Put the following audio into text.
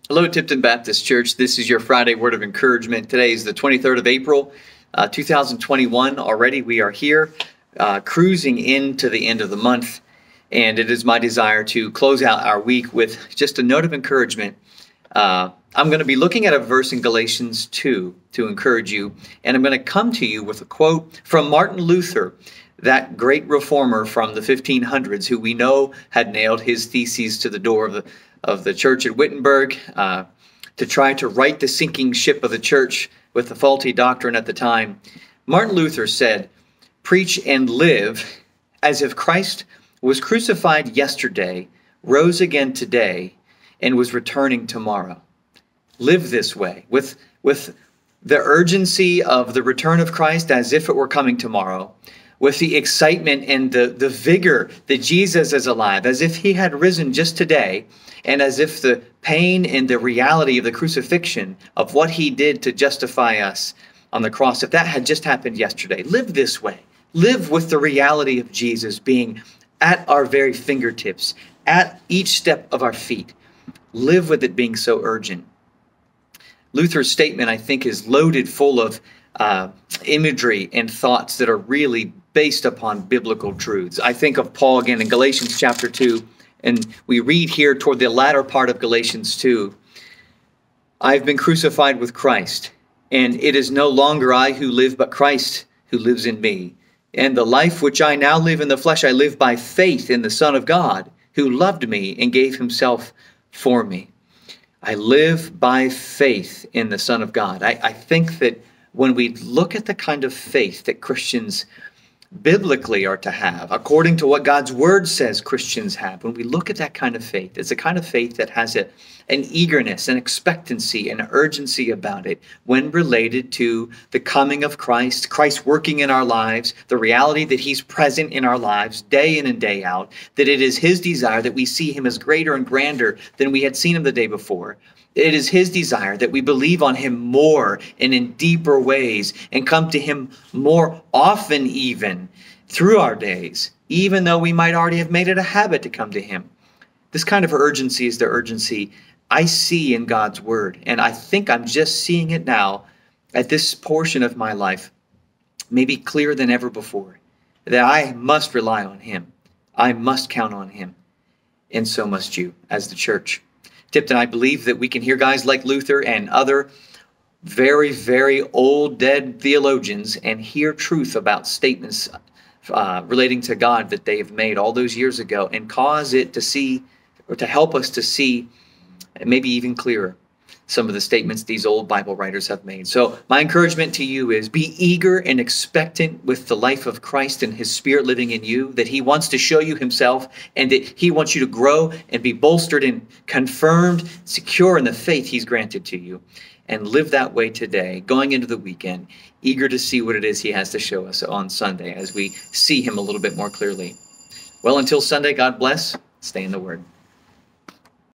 Hello, Tipton Baptist Church. This is your Friday Word of Encouragement. Today is the 23rd of April, 2021. Already we are here, cruising into the end of the month, and it is my desire to close out our week with just a note of encouragement. I'm going to be looking at a verse in Galatians 2 to encourage you, and I'm going to come to you with a quote from Martin Luther, that great reformer from the 1500s, who we know had nailed his theses to the door of the church at Wittenberg to try to right the sinking ship of the church with the faulty doctrine at the time. Martin Luther said, "Preach and live as if Christ was crucified yesterday, rose again today, and was returning tomorrow." Live this way, with the urgency of the return of Christ as if it were coming tomorrow, with the excitement and the vigor that Jesus is alive, as if he had risen just today, and as if the pain and the reality of the crucifixion of what he did to justify us on the cross, if that had just happened yesterday. Live this way. Live with the reality of Jesus being at our very fingertips, at each step of our feet. Live with it being so urgent. Luther's statement, I think, is loaded full of imagery and thoughts that are really based upon biblical truths. I think of Paul again in Galatians chapter 2, and we read here toward the latter part of Galatians 2, "I've been crucified with Christ, and it is no longer I who live, but Christ who lives in me. And the life which I now live in the flesh, I live by faith in the Son of God, who loved me and gave himself for me." I live by faith in the Son of God. I think that when we look at the kind of faith that Christians biblically are to have, according to what God's word says Christians have, when we look at that kind of faith, it's a kind of faith that has an eagerness, an expectancy, an urgency about it when related to the coming of Christ, Christ working in our lives, the reality that he's present in our lives day in and day out, that it is his desire that we see him as greater and grander than we had seen him the day before. It is his desire that we believe on him more and in deeper ways and come to him more often even through our days, even though we might already have made it a habit to come to him. This kind of urgency is the urgency I see in God's word, and I think I'm just seeing it now at this portion of my life, maybe clearer than ever before, that I must rely on him. I must count on him, and so must you as the church. Tipton, I believe that we can hear guys like Luther and other very, very old, dead theologians and hear truth about statements relating to God that they have made all those years ago and cause it to see, or to help us to see, maybe even clearer, some of the statements these old Bible writers have made. So my encouragement to you is be eager and expectant with the life of Christ and his Spirit living in you, that he wants to show you himself and that he wants you to grow and be bolstered and confirmed, secure in the faith he's granted to you. And live that way today, going into the weekend, eager to see what it is he has to show us on Sunday as we see him a little bit more clearly. Well, until Sunday, God bless. Stay in the Word.